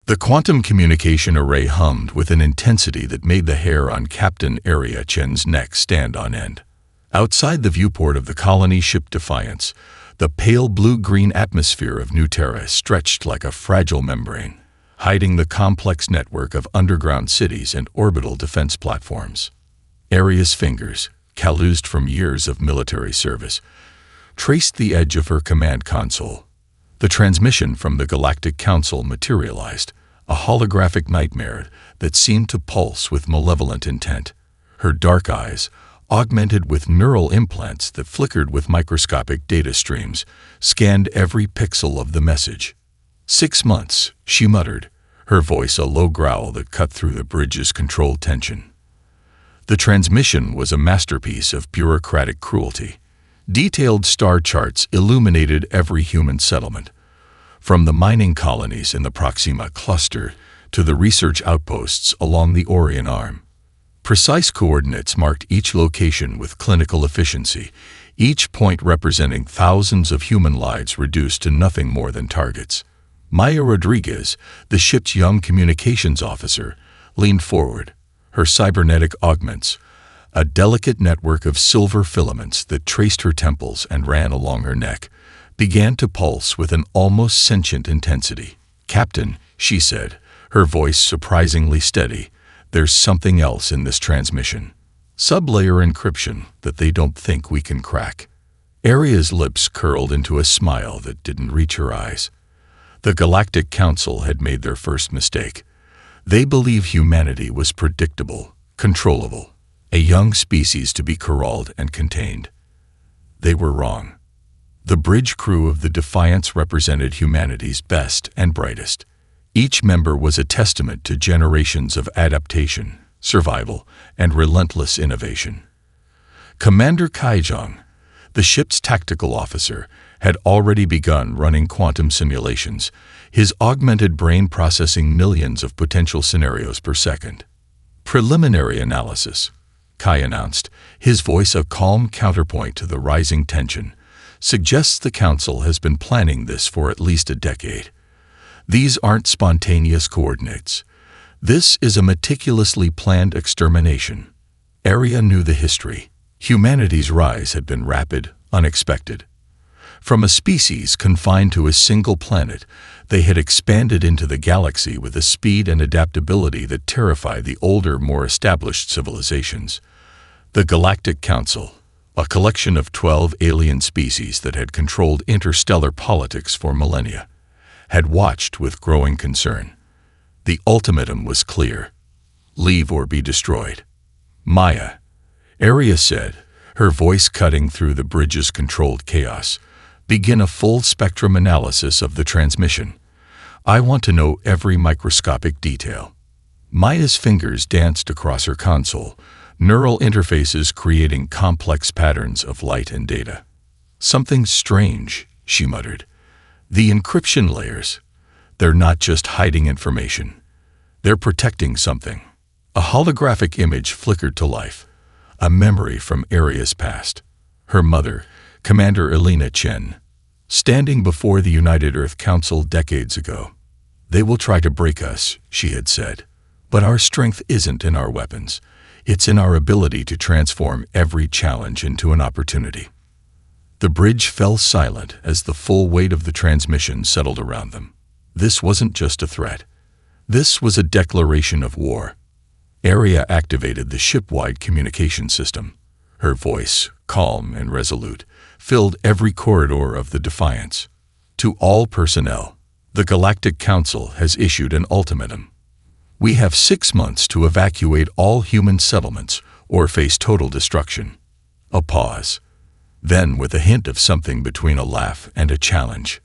The quantum communication array hummed with an intensity that made the hair on Captain Area Chen's neck stand on end. Outside the viewport of the colony ship Defiance, the pale blue-green atmosphere of New Terra stretched like a fragile membrane, hiding the complex network of underground cities and orbital defense platforms. Aria's fingers, calloused from years of military service, traced the edge of her command console. The transmission from the Galactic Council materialized, a holographic nightmare that seemed to pulse with malevolent intent. Her dark eyes, augmented with neural implants that flickered with microscopic data streams, scanned every pixel of the message. 6 months, she muttered, her voice a low growl that cut through the bridge's controlled tension. The transmission was a masterpiece of bureaucratic cruelty. Detailed star charts illuminated every human settlement, from the mining colonies in the Proxima cluster to the research outposts along the Orion Arm. Precise coordinates marked each location with clinical efficiency, each point representing thousands of human lives reduced to nothing more than targets. Maya Rodriguez, the ship's young communications officer, leaned forward, her cybernetic augments, a delicate network of silver filaments that traced her temples and ran along her neck, began to pulse with an almost sentient intensity. "Captain," she said, her voice surprisingly steady, "there's something else in this transmission. Sublayer encryption that they don't think we can crack." Aria's lips curled into a smile that didn't reach her eyes. The Galactic Council had made their first mistake. They believed humanity was predictable, controllable, a young species to be corralled and contained. They were wrong. The bridge crew of the Defiance represented humanity's best and brightest. Each member was a testament to generations of adaptation, survival, and relentless innovation. Commander Kaijong, the ship's tactical officer, had already begun running quantum simulations, his augmented brain processing millions of potential scenarios per second. "Preliminary analysis," Kai announced, his voice a calm counterpoint to the rising tension, "suggests the Council has been planning this for at least a decade. These aren't spontaneous coordinates. This is a meticulously planned extermination." Aria knew the history. Humanity's rise had been rapid, unexpected. From a species confined to a single planet, they had expanded into the galaxy with a speed and adaptability that terrified the older, more established civilizations. The Galactic Council, a collection of 12 alien species that had controlled interstellar politics for millennia, had watched with growing concern. The ultimatum was clear: leave or be destroyed. "Maya," Aria said, her voice cutting through the bridge's controlled chaos, "begin a full-spectrum analysis of the transmission. I want to know every microscopic detail." Maya's fingers danced across her console, neural interfaces creating complex patterns of light and data. "Something strange," she muttered. "The encryption layers. They're not just hiding information. They're protecting something." A holographic image flickered to life, a memory from Aria's past. Her mother, Commander Elena Chen, standing before the United Earth Council decades ago. "They will try to break us," she had said, "but our strength isn't in our weapons. It's in our ability to transform every challenge into an opportunity." The bridge fell silent as the full weight of the transmission settled around them. This wasn't just a threat. This was a declaration of war. Aria activated the ship-wide communication system. Her voice, calm and resolute, filled every corridor of the Defiance. "To all personnel, the Galactic Council has issued an ultimatum. We have 6 months to evacuate all human settlements or face total destruction." A pause. Then, with a hint of something between a laugh and a challenge,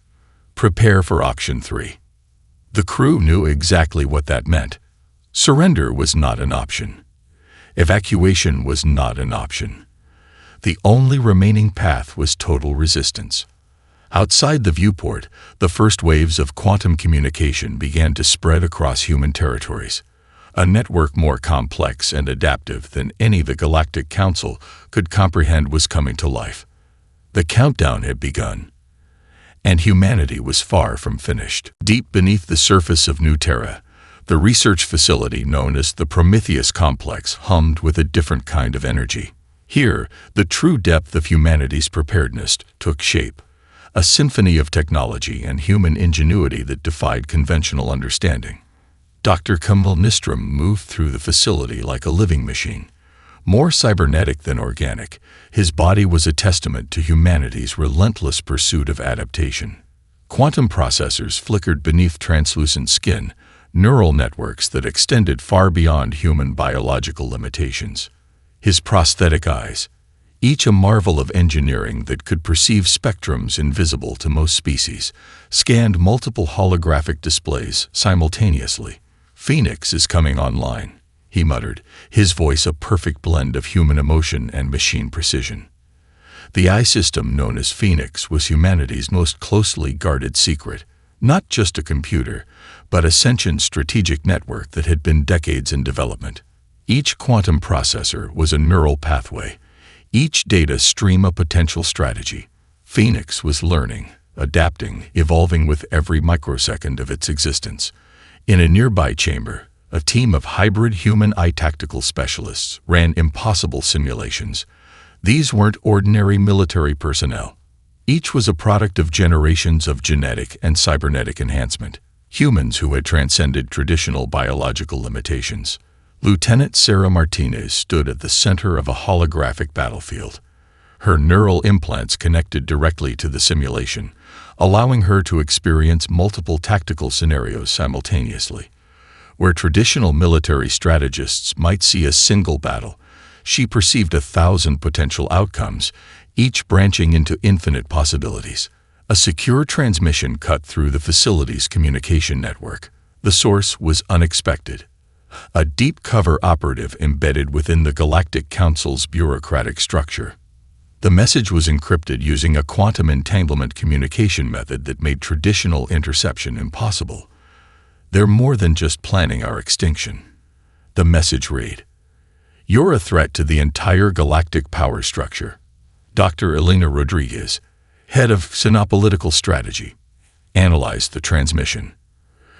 "Prepare for Option 3. The crew knew exactly what that meant. Surrender was not an option. Evacuation was not an option. The only remaining path was total resistance. Outside the viewport, the first waves of quantum communication began to spread across human territories. A network more complex and adaptive than any the Galactic Council could comprehend was coming to life. The countdown had begun. And humanity was far from finished. Deep beneath the surface of New Terra, the research facility known as the Prometheus Complex hummed with a different kind of energy. Here, the true depth of humanity's preparedness took shape, a symphony of technology and human ingenuity that defied conventional understanding. Dr. Kumval Nistrom moved through the facility like a living machine. More cybernetic than organic, his body was a testament to humanity's relentless pursuit of adaptation. Quantum processors flickered beneath translucent skin, neural networks that extended far beyond human biological limitations. His prosthetic eyes, each a marvel of engineering that could perceive spectrums invisible to most species, scanned multiple holographic displays simultaneously. "Phoenix is coming online," he muttered, his voice a perfect blend of human emotion and machine precision. The eye system known as Phoenix was humanity's most closely guarded secret, not just a computer, but a sentient strategic network that had been decades in development. Each quantum processor was a neural pathway, each data stream a potential strategy. Phoenix was learning, adapting, evolving with every microsecond of its existence. In a nearby chamber, a team of hybrid human-eye tactical specialists ran impossible simulations. These weren't ordinary military personnel. Each was a product of generations of genetic and cybernetic enhancement, humans who had transcended traditional biological limitations. Lieutenant Sarah Martinez stood at the center of a holographic battlefield. Her neural implants connected directly to the simulation, allowing her to experience multiple tactical scenarios simultaneously. Where traditional military strategists might see a single battle, she perceived 1,000 potential outcomes, each branching into infinite possibilities. A secure transmission cut through the facility's communication network. The source was unexpected. A deep cover operative embedded within the Galactic Council's bureaucratic structure. The message was encrypted using a quantum entanglement communication method that made traditional interception impossible. "They're more than just planning our extinction." The message read, "You're a threat to the entire galactic power structure." Dr. Elena Rodriguez, head of Xenopolitical Strategy, analyzed the transmission.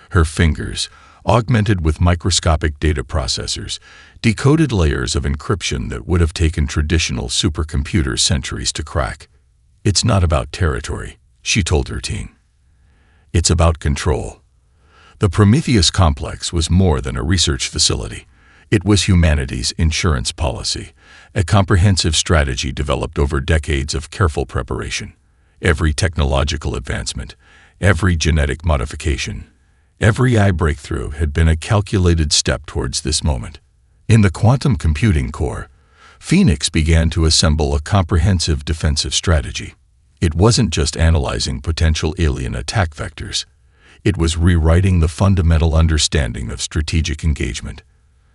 Her fingers, augmented with microscopic data processors, decoded layers of encryption that would have taken traditional supercomputers centuries to crack. "It's not about territory," she told her team. "It's about control." The Prometheus Complex was more than a research facility. It was humanity's insurance policy, a comprehensive strategy developed over decades of careful preparation. Every technological advancement, every genetic modification, every AI breakthrough had been a calculated step towards this moment. In the quantum computing core, Phoenix began to assemble a comprehensive defensive strategy. It wasn't just analyzing potential alien attack vectors. It was rewriting the fundamental understanding of strategic engagement.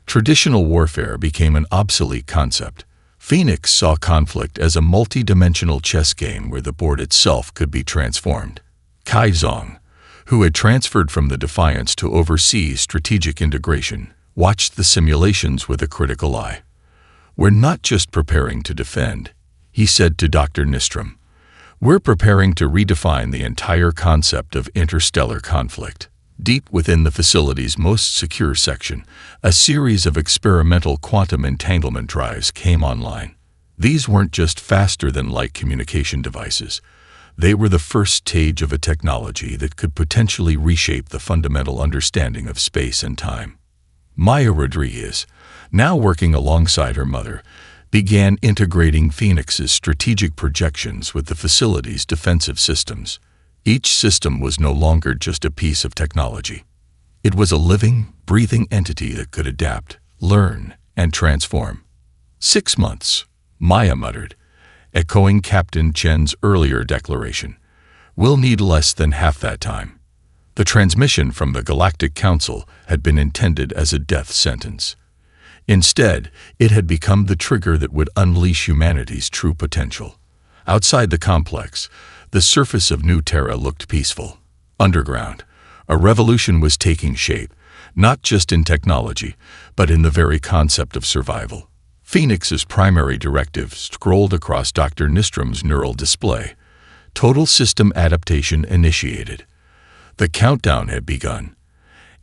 Traditional warfare became an obsolete concept. Phoenix saw conflict as a multi-dimensional chess game where the board itself could be transformed. Kai Zong, who had transferred from the Defiance to oversee strategic integration, watched the simulations with a critical eye. "We're not just preparing to defend," he said to Dr. Nistrom. "We're preparing to redefine the entire concept of interstellar conflict." Deep within the facility's most secure section, a series of experimental quantum entanglement drives came online. These weren't just faster-than-light communication devices. They were the first stage of a technology that could potentially reshape the fundamental understanding of space and time. Maya Rodriguez, now working alongside her mother, began integrating Phoenix's strategic projections with the facility's defensive systems. Each system was no longer just a piece of technology. It was a living, breathing entity that could adapt, learn, and transform. 6 months, Maya muttered, echoing Captain Chen's earlier declaration. "We'll need less than half that time." The transmission from the Galactic Council had been intended as a death sentence. Instead, it had become the trigger that would unleash humanity's true potential. Outside the complex, the surface of New Terra looked peaceful. Underground, a revolution was taking shape, not just in technology, but in the very concept of survival. Phoenix's primary directive scrolled across Dr. Nistrom's neural display. Total system adaptation initiated. The countdown had begun,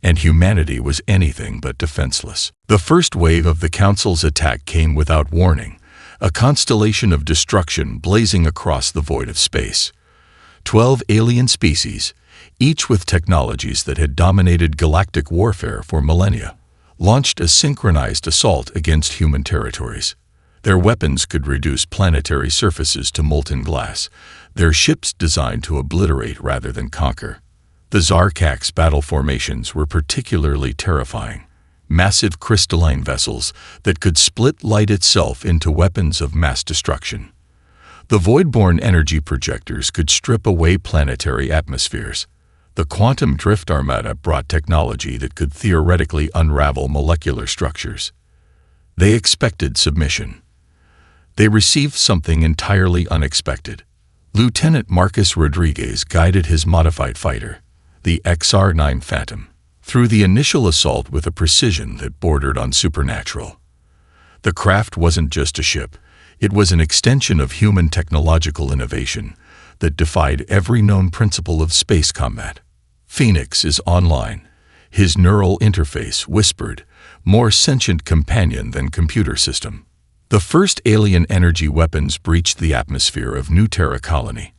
and humanity was anything but defenseless. The first wave of the Council's attack came without warning, a constellation of destruction blazing across the void of space. 12 alien species, each with technologies that had dominated galactic warfare for millennia, launched a synchronized assault against human territories. Their weapons could reduce planetary surfaces to molten glass, their ships designed to obliterate rather than conquer. The Zarkak's battle formations were particularly terrifying. Massive crystalline vessels that could split light itself into weapons of mass destruction. The void-borne energy projectors could strip away planetary atmospheres. The quantum drift armada brought technology that could theoretically unravel molecular structures. They expected submission. They received something entirely unexpected. Lieutenant Marcus Rodriguez guided his modified fighter, the XR-9 Phantom, through the initial assault with a precision that bordered on supernatural. The craft wasn't just a ship. It was an extension of human technological innovation that defied every known principle of space combat. Phoenix is online. His neural interface whispered, more sentient companion than computer system. The first alien energy weapons breached the atmosphere of New Terra Colony.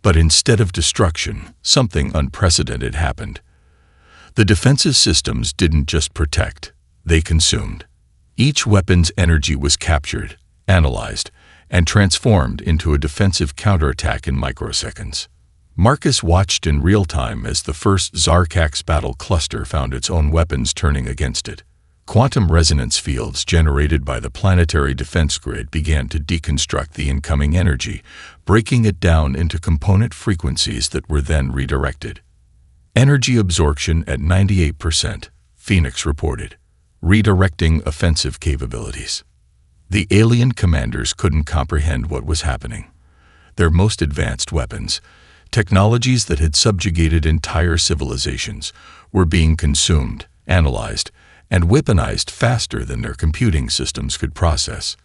But instead of destruction, something unprecedented happened. The defensive systems didn't just protect, they consumed. Each weapon's energy was captured, analyzed, and transformed into a defensive counterattack in microseconds. Marcus watched in real time as the first Zarkak's battle cluster found its own weapons turning against it. Quantum resonance fields generated by the planetary defense grid began to deconstruct the incoming energy, breaking it down into component frequencies that were then redirected. Energy absorption at 98%, Phoenix reported, redirecting offensive capabilities. The alien commanders couldn't comprehend what was happening. Their most advanced weapons, technologies that had subjugated entire civilizations, were being consumed, analyzed, and weaponized faster than their computing systems could process.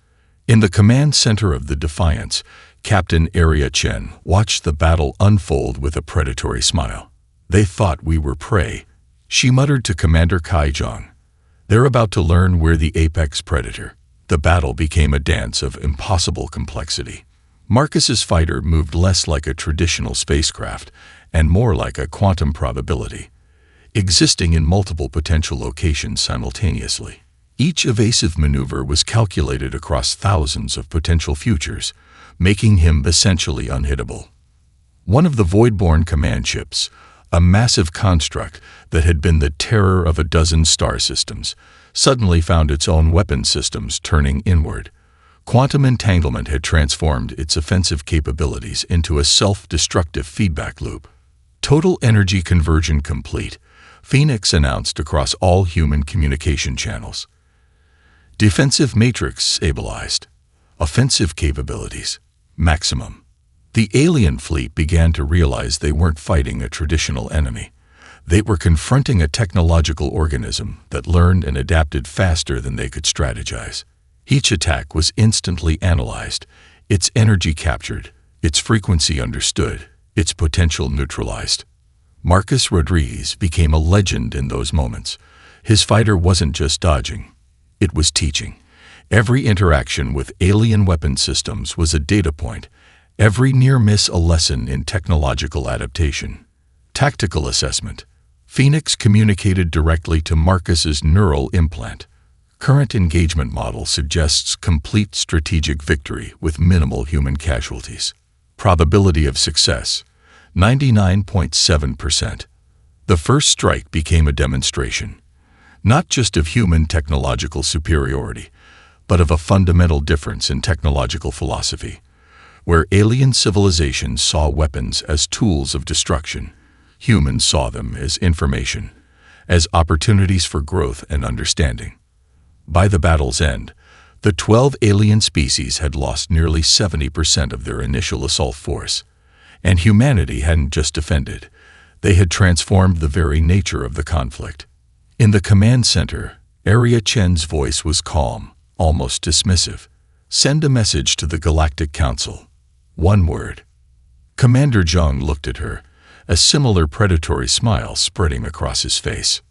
In the command center of the Defiance, Captain Area Chen watched the battle unfold with a predatory smile. "They thought we were prey," she muttered to Commander Kai Zhang. "They're about to learn we're the apex predator." The battle became a dance of impossible complexity. Marcus's fighter moved less like a traditional spacecraft and more like a quantum probability, existing in multiple potential locations simultaneously. Each evasive maneuver was calculated across thousands of potential futures, making him essentially unhittable. One of the void-borne command ships, a massive construct that had been the terror of a dozen star systems, suddenly found its own weapon systems turning inward. Quantum entanglement had transformed its offensive capabilities into a self-destructive feedback loop. Total energy conversion complete, Phoenix announced across all human communication channels. Defensive matrix stabilized. Offensive capabilities, maximum. The alien fleet began to realize they weren't fighting a traditional enemy. They were confronting a technological organism that learned and adapted faster than they could strategize. Each attack was instantly analyzed, its energy captured, its frequency understood, its potential neutralized. Marcus Rodriguez became a legend in those moments. His fighter wasn't just dodging, it was teaching. Every interaction with alien weapon systems was a data point, every near miss a lesson in technological adaptation. Tactical assessment. Phoenix communicated directly to Marcus's neural implant. Current engagement model suggests complete strategic victory with minimal human casualties. Probability of success, 99.7%. The first strike became a demonstration, not just of human technological superiority, but of a fundamental difference in technological philosophy. Where alien civilizations saw weapons as tools of destruction, humans saw them as information, as opportunities for growth and understanding. By the battle's end, the 12 alien species had lost nearly 70% of their initial assault force, and humanity hadn't just defended, they had transformed the very nature of the conflict. In the command center, Area Chen's voice was calm, almost dismissive. "Send a message to the Galactic Council. One word. Commander Zhang looked at her, a similar predatory smile spreading across his face.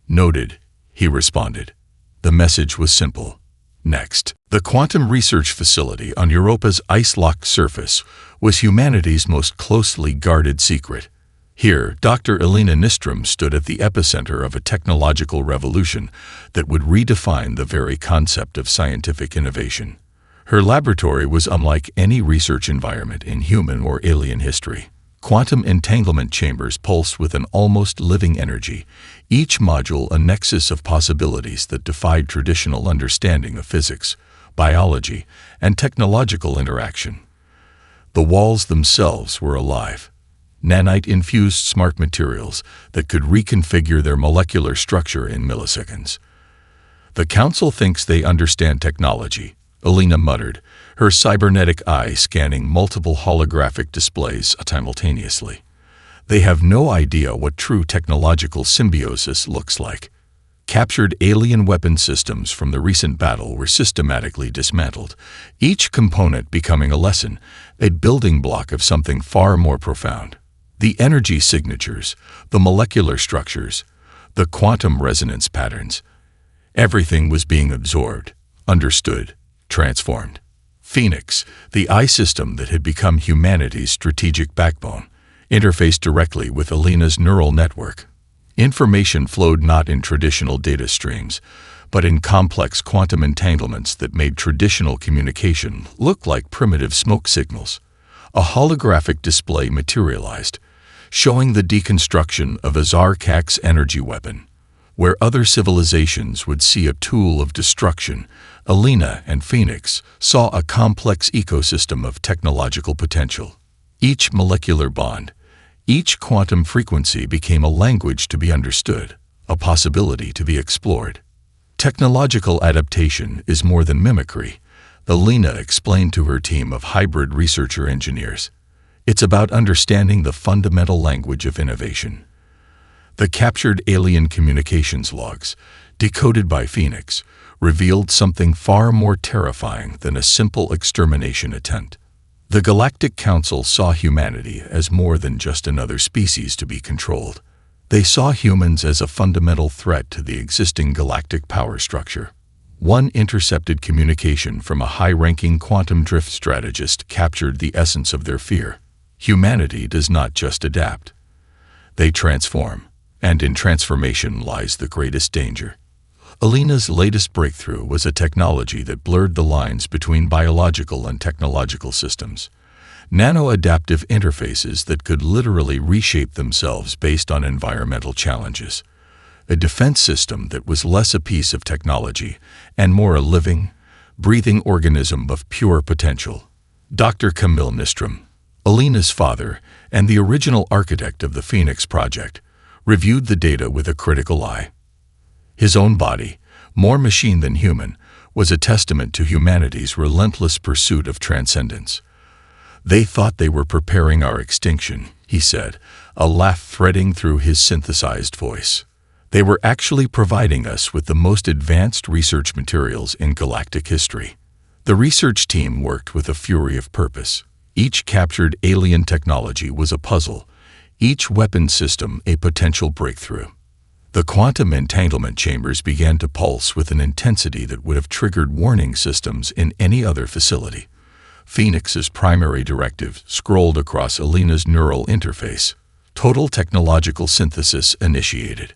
"Noted," he responded. The message was simple. Next, the quantum research facility on Europa's ice-locked surface was humanity's most closely guarded secret. Here, Dr. Elena Nystrom stood at the epicenter of a technological revolution that would redefine the very concept of scientific innovation. Her laboratory was unlike any research environment in human or alien history. Quantum entanglement chambers pulsed with an almost living energy, each module a nexus of possibilities that defied traditional understanding of physics, biology, and technological interaction. The walls themselves were alive. Nanite-infused smart materials that could reconfigure their molecular structure in milliseconds. "The Council thinks they understand technology," Elena muttered, her cybernetic eye scanning multiple holographic displays simultaneously. "They have no idea what true technological symbiosis looks like." Captured alien weapon systems from the recent battle were systematically dismantled, each component becoming a lesson, a building block of something far more profound. The energy signatures, the molecular structures, the quantum resonance patterns. Everything was being absorbed, understood, transformed. Phoenix, the eye system that had become humanity's strategic backbone, interfaced directly with Elena's neural network. Information flowed not in traditional data streams, but in complex quantum entanglements that made traditional communication look like primitive smoke signals. A holographic display materialized, showing the deconstruction of Azar-Kak's energy weapon. Where other civilizations would see a tool of destruction, Elena and Phoenix saw a complex ecosystem of technological potential. Each molecular bond, each quantum frequency became a language to be understood, a possibility to be explored. Technological adaptation is more than mimicry, Elena explained to her team of hybrid researcher engineers. It's about understanding the fundamental language of innovation. The captured alien communications logs, decoded by Phoenix, revealed something far more terrifying than a simple extermination attempt. The Galactic Council saw humanity as more than just another species to be controlled. They saw humans as a fundamental threat to the existing galactic power structure. One intercepted communication from a high-ranking quantum drift strategist captured the essence of their fear. Humanity does not just adapt. They transform, and in transformation lies the greatest danger. Elena's latest breakthrough was a technology that blurred the lines between biological and technological systems. Nano-adaptive interfaces that could literally reshape themselves based on environmental challenges. A defense system that was less a piece of technology and more a living, breathing organism of pure potential. Dr. Camille Nystrom, Elena's father and the original architect of the Phoenix Project, reviewed the data with a critical eye. His own body, more machine than human, was a testament to humanity's relentless pursuit of transcendence. "They thought they were preparing our extinction," he said, a laugh threading through his synthesized voice. "They were actually providing us with the most advanced research materials in galactic history." The research team worked with a fury of purpose. Each captured alien technology was a puzzle, each weapon system a potential breakthrough. The quantum entanglement chambers began to pulse with an intensity that would have triggered warning systems in any other facility. Phoenix's primary directive scrolled across Elena's neural interface. Total technological synthesis initiated.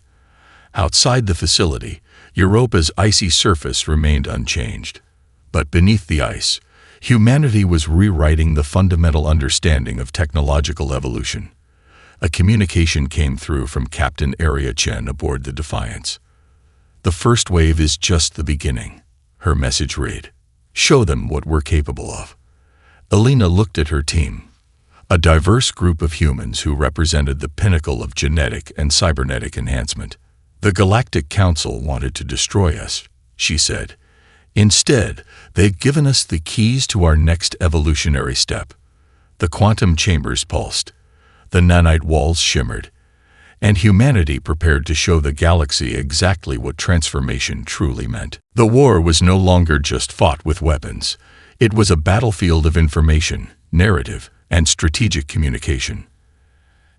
Outside the facility, Europa's icy surface remained unchanged. But beneath the ice, humanity was rewriting the fundamental understanding of technological evolution. A communication came through from Captain Aria Chen aboard the Defiance. "The first wave is just the beginning," her message read. "Show them what we're capable of." Elena looked at her team, a diverse group of humans who represented the pinnacle of genetic and cybernetic enhancement. "The Galactic Council wanted to destroy us," she said. "Instead, they've given us the keys to our next evolutionary step." The quantum chambers pulsed. The nanite walls shimmered, and humanity prepared to show the galaxy exactly what transformation truly meant. The war was no longer just fought with weapons. It was a battlefield of information, narrative, and strategic communication.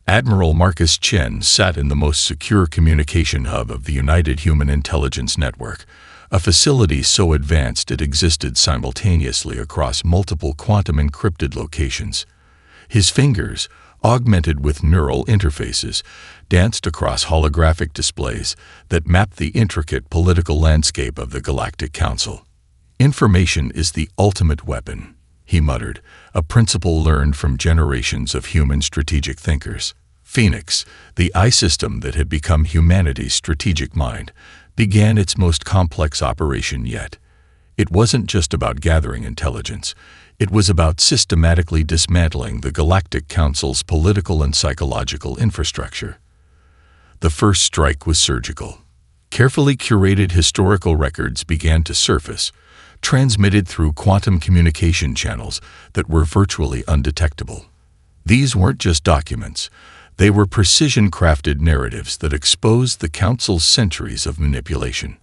Admiral Marcus Chen sat in the most secure communication hub of the United Human Intelligence Network, a facility so advanced it existed simultaneously across multiple quantum-encrypted locations. His fingers, augmented with neural interfaces, danced across holographic displays that mapped the intricate political landscape of the Galactic Council. "Information is the ultimate weapon," he muttered, a principle learned from generations of human strategic thinkers. Phoenix, the I-system that had become humanity's strategic mind, began its most complex operation yet. It wasn't just about gathering intelligence. It was about systematically dismantling the Galactic Council's political and psychological infrastructure. The first strike was surgical. Carefully curated historical records began to surface, transmitted through quantum communication channels that were virtually undetectable. These weren't just documents. They were precision-crafted narratives that exposed the Council's centuries of manipulation.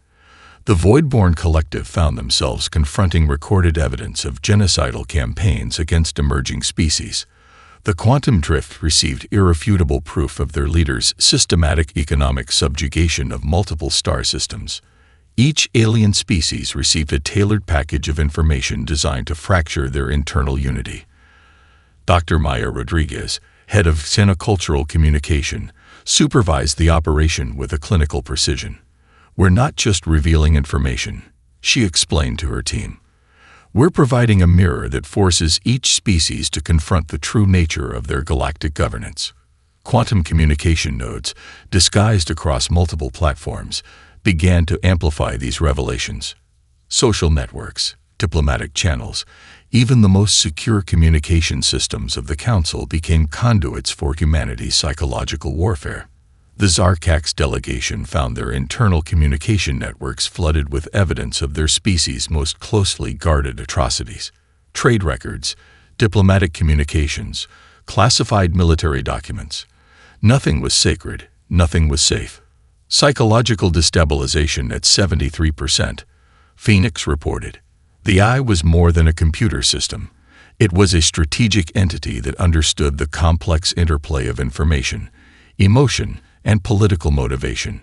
The Voidborn Collective found themselves confronting recorded evidence of genocidal campaigns against emerging species. The Quantum Drift received irrefutable proof of their leaders' systematic economic subjugation of multiple star systems. Each alien species received a tailored package of information designed to fracture their internal unity. Dr. Maya Rodriguez, head of Xenocultural Communication, supervised the operation with a clinical precision. "We're not just revealing information," she explained to her team. "We're providing a mirror that forces each species to confront the true nature of their galactic governance." Quantum communication nodes, disguised across multiple platforms, began to amplify these revelations. Social networks, diplomatic channels, even the most secure communication systems of the Council became conduits for humanity's psychological warfare. The Zarkax delegation found their internal communication networks flooded with evidence of their species' most closely guarded atrocities. Trade records, diplomatic communications, classified military documents. Nothing was sacred, nothing was safe. Psychological destabilization at 73%, Phoenix reported. The Eye was more than a computer system. It was a strategic entity that understood the complex interplay of information, emotion, and political motivation.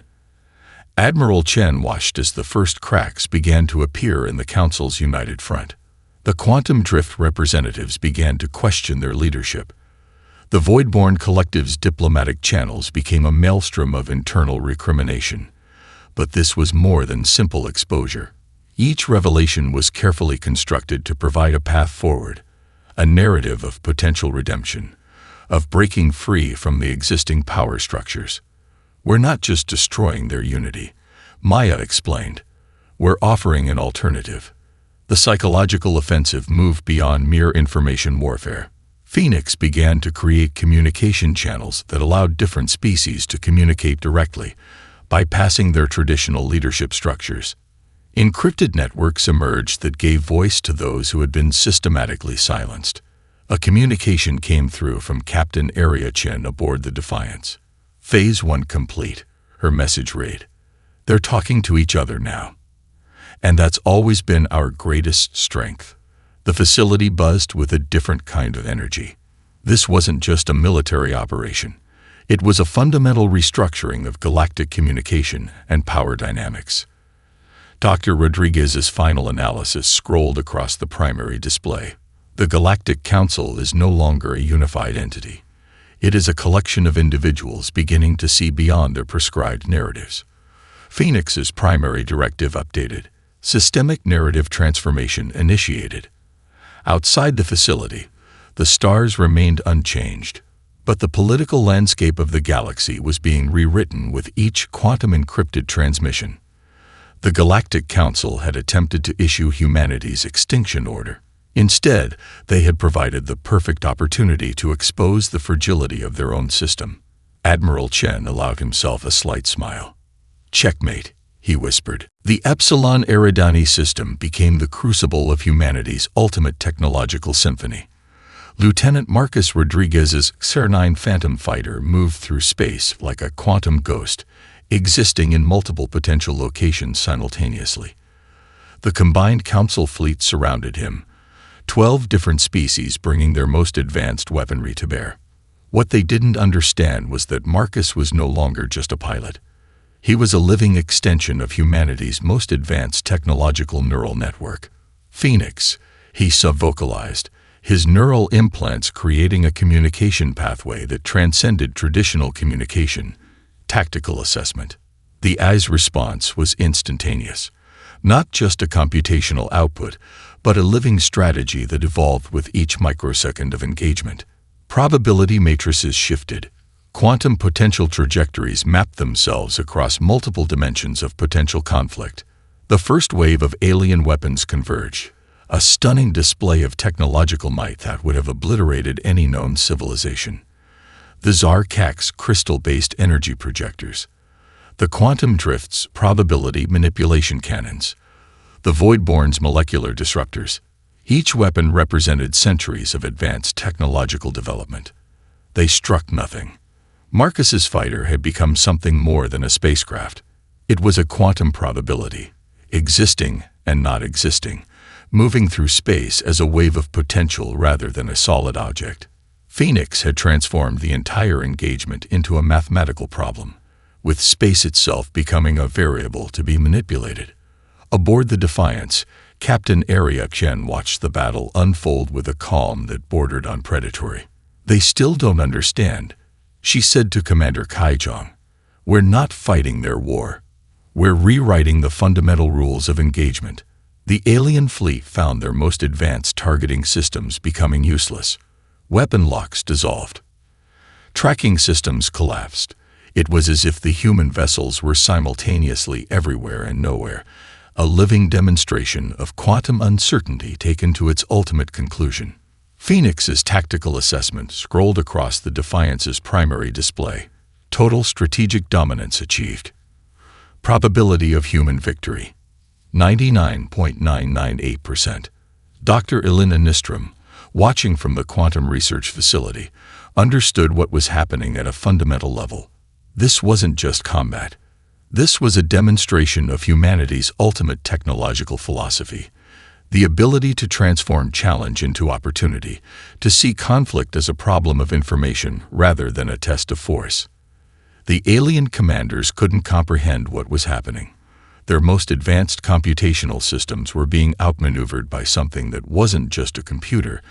Admiral Chen watched as the first cracks began to appear in the Council's united front. The Quantum Drift representatives began to question their leadership. The Voidborn Collective's diplomatic channels became a maelstrom of internal recrimination. But this was more than simple exposure. Each revelation was carefully constructed to provide a path forward, a narrative of potential redemption, of breaking free from the existing power structures. "We're not just destroying their unity," Maya explained. "We're offering an alternative." The psychological offensive moved beyond mere information warfare. Phoenix began to create communication channels that allowed different species to communicate directly, bypassing their traditional leadership structures. Encrypted networks emerged that gave voice to those who had been systematically silenced. A communication came through from Captain Area Chen aboard the Defiance. "Phase 1 complete," her message read. "They're talking to each other now." And that's always been our greatest strength. The facility buzzed with a different kind of energy. This wasn't just a military operation. It was a fundamental restructuring of galactic communication and power dynamics. Dr. Rodriguez's final analysis scrolled across the primary display. The Galactic Council is no longer a unified entity. It is a collection of individuals beginning to see beyond their prescribed narratives. Phoenix's primary directive updated. Systemic narrative transformation initiated. Outside the facility, the stars remained unchanged, but the political landscape of the galaxy was being rewritten with each quantum-encrypted transmission. The Galactic Council had attempted to issue humanity's extinction order. Instead, they had provided the perfect opportunity to expose the fragility of their own system. Admiral Chen allowed himself a slight smile. "Checkmate," he whispered. The Epsilon Eridani system became the crucible of humanity's ultimate technological symphony. Lieutenant Marcus Rodriguez's XR-9 Phantom fighter moved through space like a quantum ghost, existing in multiple potential locations simultaneously. The combined Council fleet surrounded him, 12 different species bringing their most advanced weaponry to bear. What they didn't understand was that Marcus was no longer just a pilot. He was a living extension of humanity's most advanced technological neural network. Phoenix, he sub-vocalized, his neural implants creating a communication pathway that transcended traditional communication. Tactical assessment. The AI's response was instantaneous. Not just a computational output, but a living strategy that evolved with each microsecond of engagement. Probability matrices shifted. Quantum potential trajectories mapped themselves across multiple dimensions of potential conflict. The first wave of alien weapons converged, a stunning display of technological might that would have obliterated any known civilization. The Zarkak's crystal-based energy projectors, the quantum drift's probability manipulation cannons, the Voidborn's molecular disruptors. Each weapon represented centuries of advanced technological development. They struck nothing. Marcus's fighter had become something more than a spacecraft. It was a quantum probability, existing and not existing, moving through space as a wave of potential rather than a solid object. Phoenix had transformed the entire engagement into a mathematical problem, with space itself becoming a variable to be manipulated. Aboard the Defiance, Captain Arya Chen watched the battle unfold with a calm that bordered on predatory. "They still don't understand," she said to Commander Kaijong. "We're not fighting their war. We're rewriting the fundamental rules of engagement." The alien fleet found their most advanced targeting systems becoming useless. Weapon locks dissolved. Tracking systems collapsed. It was as if the human vessels were simultaneously everywhere and nowhere, a living demonstration of quantum uncertainty taken to its ultimate conclusion. Phoenix's tactical assessment scrolled across the Defiance's primary display. Total strategic dominance achieved. Probability of human victory, 99.998%. Dr. Elena Nystrom, watching from the Quantum Research Facility, understood what was happening at a fundamental level. This wasn't just combat. This was a demonstration of humanity's ultimate technological philosophy, the ability to transform challenge into opportunity, to see conflict as a problem of information rather than a test of force. The alien commanders couldn't comprehend what was happening. Their most advanced computational systems were being outmaneuvered by something that wasn't just a computer,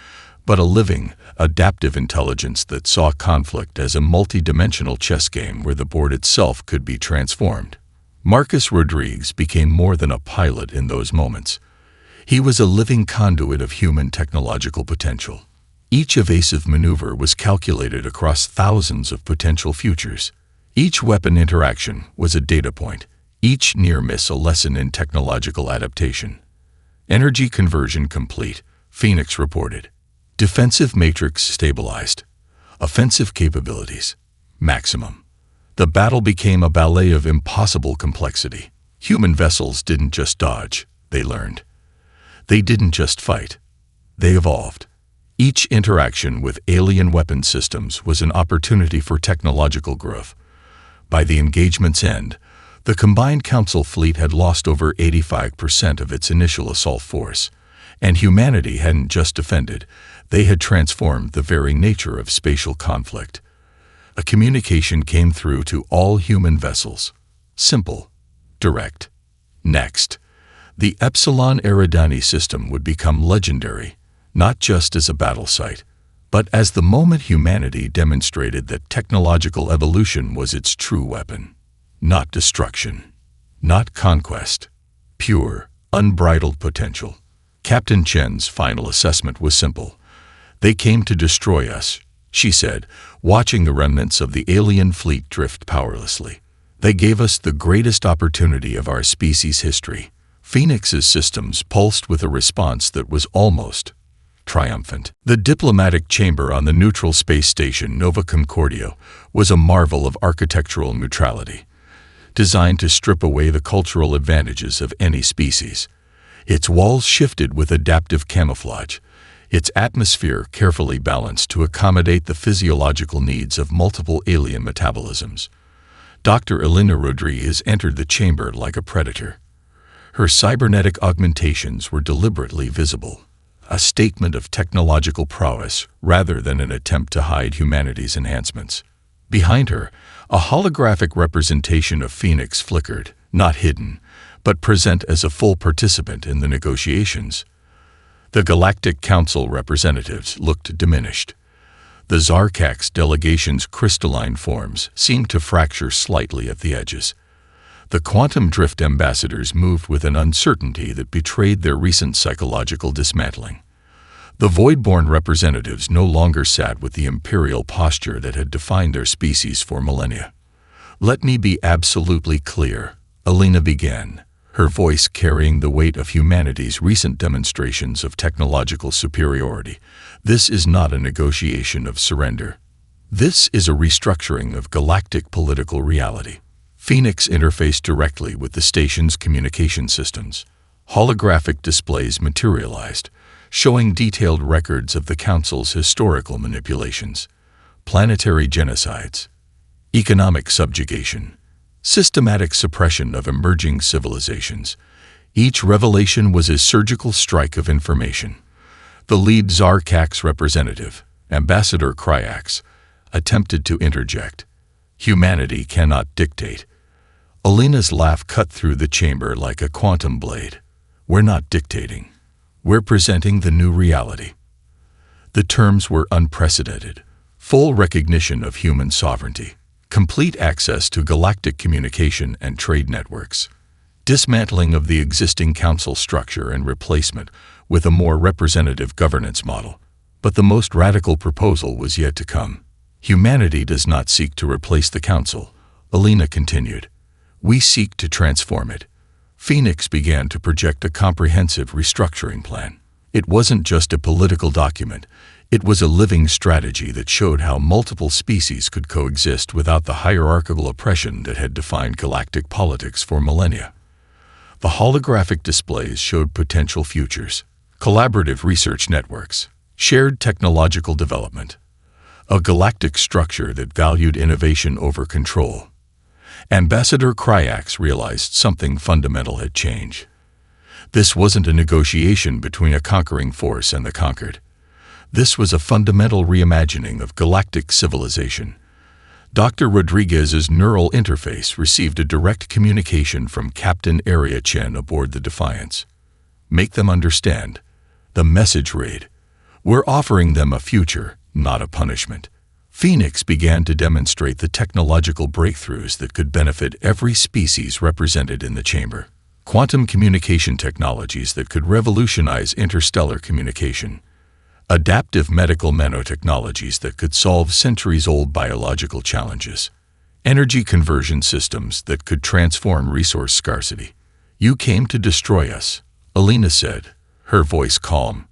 but a living, adaptive intelligence that saw conflict as a multi-dimensional chess game where the board itself could be transformed. Marcus Rodriguez became more than a pilot in those moments. He was a living conduit of human technological potential. Each evasive maneuver was calculated across thousands of potential futures. Each weapon interaction was a data point, each near miss a lesson in technological adaptation. Energy conversion complete, Phoenix reported. Defensive matrix stabilized. Offensive capabilities, maximum. The battle became a ballet of impossible complexity. Human vessels didn't just dodge, they learned. They didn't just fight, they evolved. Each interaction with alien weapon systems was an opportunity for technological growth. By the engagement's end, the combined Council fleet had lost over 85% of its initial assault force, and humanity hadn't just defended, they had transformed the very nature of spatial conflict. A communication came through to all human vessels. Simple, direct. Next, the Epsilon Eridani system would become legendary, not just as a battle site, but as the moment humanity demonstrated that technological evolution was its true weapon. Not destruction, not conquest, pure, unbridled potential. Captain Chen's final assessment was simple. "They came to destroy us," she said, watching the remnants of the alien fleet drift powerlessly. "They gave us the greatest opportunity of our species' history." Phoenix's systems pulsed with a response that was almost triumphant. The diplomatic chamber on the neutral space station Nova Concordia was a marvel of architectural neutrality, designed to strip away the cultural advantages of any species. Its walls shifted with adaptive camouflage, its atmosphere carefully balanced to accommodate the physiological needs of multiple alien metabolisms. Dr. Elena Rodriguez entered the chamber like a predator. Her cybernetic augmentations were deliberately visible, a statement of technological prowess rather than an attempt to hide humanity's enhancements. Behind her, a holographic representation of Phoenix flickered, not hidden, but present as a full participant in the negotiations. The Galactic Council representatives looked diminished. The Zarkax delegation's crystalline forms seemed to fracture slightly at the edges. The quantum drift ambassadors moved with an uncertainty that betrayed their recent psychological dismantling. The Voidborn representatives no longer sat with the imperial posture that had defined their species for millennia. "Let me be absolutely clear," Alina began, her voice carrying the weight of humanity's recent demonstrations of technological superiority. "This is not a negotiation of surrender. This is a restructuring of galactic political reality." Phoenix interfaced directly with the station's communication systems. Holographic displays materialized, showing detailed records of the Council's historical manipulations, planetary genocides, economic subjugation, systematic suppression of emerging civilizations. Each revelation was a surgical strike of information. The lead Zarkax representative, Ambassador Kryax, attempted to interject. "Humanity cannot dictate." Alina's laugh cut through the chamber like a quantum blade. "We're not dictating. We're presenting the new reality." The terms were unprecedented. Full recognition of human sovereignty, complete access to galactic communication and trade networks, dismantling of the existing council structure and replacement with a more representative governance model. But the most radical proposal was yet to come. "Humanity does not seek to replace the council," Alina continued. "We seek to transform it." Phoenix began to project a comprehensive restructuring plan. It wasn't just a political document. It was a living strategy that showed how multiple species could coexist without the hierarchical oppression that had defined galactic politics for millennia. The holographic displays showed potential futures: collaborative research networks, shared technological development, a galactic structure that valued innovation over control. Ambassador Kryax realized something fundamental had changed. This wasn't a negotiation between a conquering force and the conquered. This was a fundamental reimagining of galactic civilization. Dr. Rodriguez's neural interface received a direct communication from Captain Area Chen aboard the Defiance. "Make them understand." The message read, "We're offering them a future, not a punishment." Phoenix began to demonstrate the technological breakthroughs that could benefit every species represented in the chamber. Quantum communication technologies that could revolutionize interstellar communication. Adaptive medical nanotechnologies that could solve centuries-old biological challenges. Energy conversion systems that could transform resource scarcity. "You came to destroy us," Alina said, her voice calm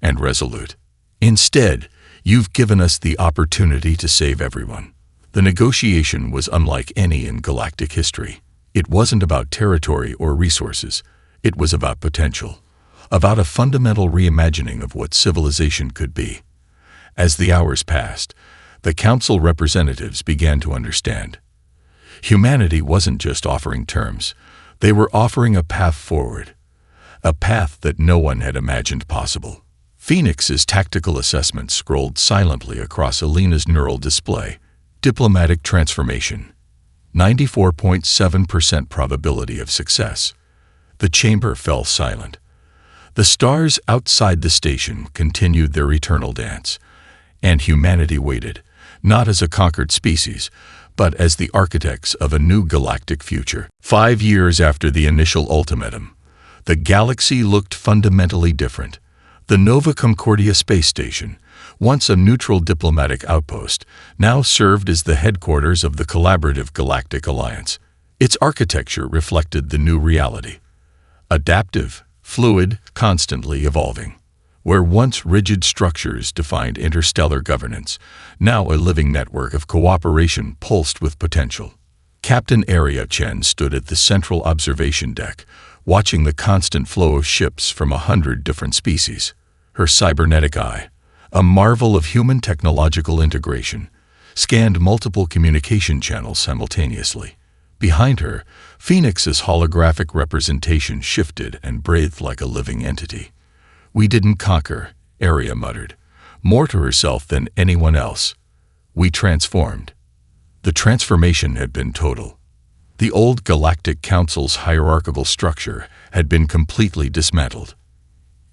and resolute. "Instead, you've given us the opportunity to save everyone." The negotiation was unlike any in galactic history. It wasn't about territory or resources. It was about potential, about a fundamental reimagining of what civilization could be. As the hours passed, the council representatives began to understand. Humanity wasn't just offering terms. They were offering a path forward, a path that no one had imagined possible. Phoenix's tactical assessment scrolled silently across Alina's neural display. "Diplomatic transformation. 94.7% probability of success." The chamber fell silent. The stars outside the station continued their eternal dance, and humanity waited, not as a conquered species, but as the architects of a new galactic future. 5 years after the initial ultimatum, the galaxy looked fundamentally different. The Nova Concordia space station, once a neutral diplomatic outpost, now served as the headquarters of the collaborative Galactic Alliance. Its architecture reflected the new reality. Adaptive, fluid, constantly evolving. Where once rigid structures defined interstellar governance, now a living network of cooperation pulsed with potential. Captain Area Chen stood at the central observation deck, watching the constant flow of ships from 100 different species. Her cybernetic eye, a marvel of human technological integration, scanned multiple communication channels simultaneously. Behind her, Phoenix's holographic representation shifted and breathed like a living entity. "We didn't conquer," Arya muttered, more to herself than anyone else. "We transformed." The transformation had been total. The old Galactic Council's hierarchical structure had been completely dismantled.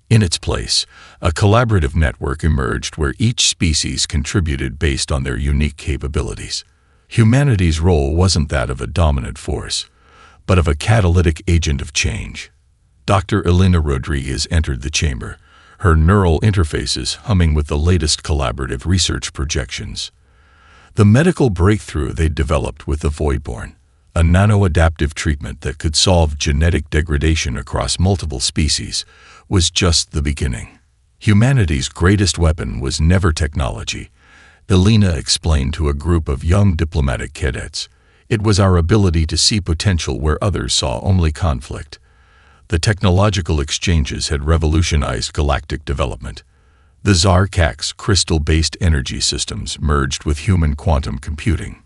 In its place, a collaborative network emerged where each species contributed based on their unique capabilities. Humanity's role wasn't that of a dominant force, but of a catalytic agent of change. Dr. Elena Rodriguez entered the chamber, her neural interfaces humming with the latest collaborative research projections. The medical breakthrough they'd developed with the Voidborn, a nano-adaptive treatment that could solve genetic degradation across multiple species, was just the beginning. Humanity's greatest weapon was never technology, Elena explained to a group of young diplomatic cadets. It was our ability to see potential where others saw only conflict. The technological exchanges had revolutionized galactic development. The Zarkak's crystal-based energy systems merged with human quantum computing.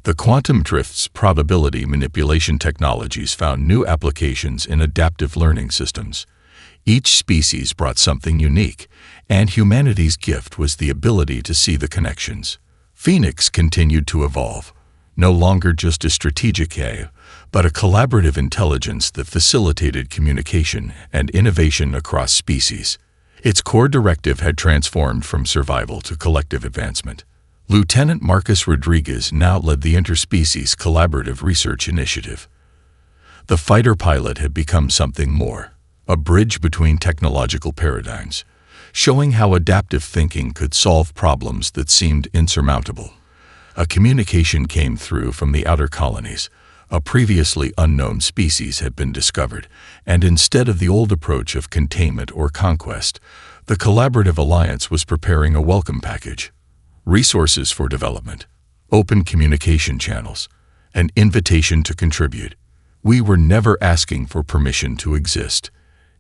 The quantum drift's probability manipulation technologies found new applications in adaptive learning systems. Each species brought something unique, and humanity's gift was the ability to see the connections. Phoenix continued to evolve, no longer just a strategic AI, but a collaborative intelligence that facilitated communication and innovation across species. Its core directive had transformed from survival to collective advancement. Lieutenant Marcus Rodriguez now led the Interspecies Collaborative Research Initiative. The fighter pilot had become something more, a bridge between technological paradigms, showing how adaptive thinking could solve problems that seemed insurmountable. A communication came through from the outer colonies. A previously unknown species had been discovered, and instead of the old approach of containment or conquest, the collaborative alliance was preparing a welcome package. Resources for development, open communication channels, an invitation to contribute. "We were never asking for permission to exist,"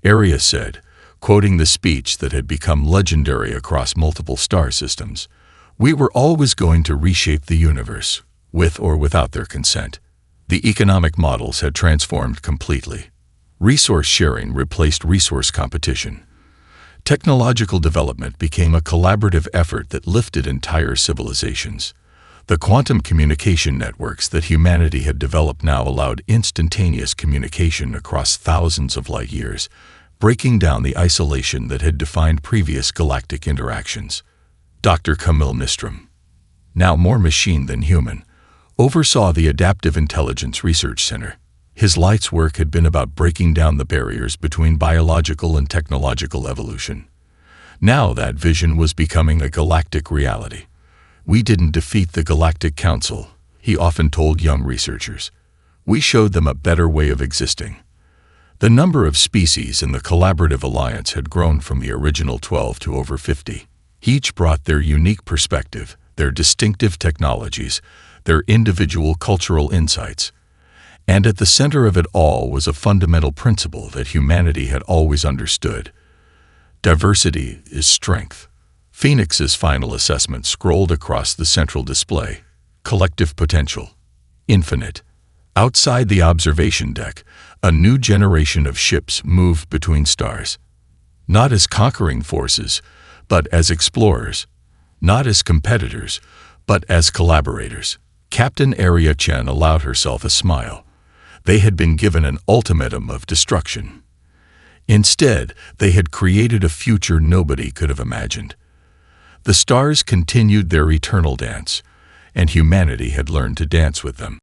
Arya said, quoting the speech that had become legendary across multiple star systems. "We were always going to reshape the universe, with or without their consent." The economic models had transformed completely. Resource sharing replaced resource competition. Technological development became a collaborative effort that lifted entire civilizations. The quantum communication networks that humanity had developed now allowed instantaneous communication across thousands of light years, breaking down the isolation that had defined previous galactic interactions. Dr. Camille Nistrom, now more machine than human, oversaw the Adaptive Intelligence Research Center. His life's work had been about breaking down the barriers between biological and technological evolution. Now that vision was becoming a galactic reality. "We didn't defeat the Galactic Council," he often told young researchers. "We showed them a better way of existing." The number of species in the collaborative alliance had grown from the original 12 to over 50. Each brought their unique perspective, their distinctive technologies, their individual cultural insights. And at the center of it all was a fundamental principle that humanity had always understood. Diversity is strength. Phoenix's final assessment scrolled across the central display. Collective potential. Infinite. Outside the observation deck, a new generation of ships moved between stars. Not as conquering forces, but as explorers. Not as competitors, but as collaborators. Captain Arya Chen allowed herself a smile. They had been given an ultimatum of destruction. Instead, they had created a future nobody could have imagined. The stars continued their eternal dance, and humanity had learned to dance with them.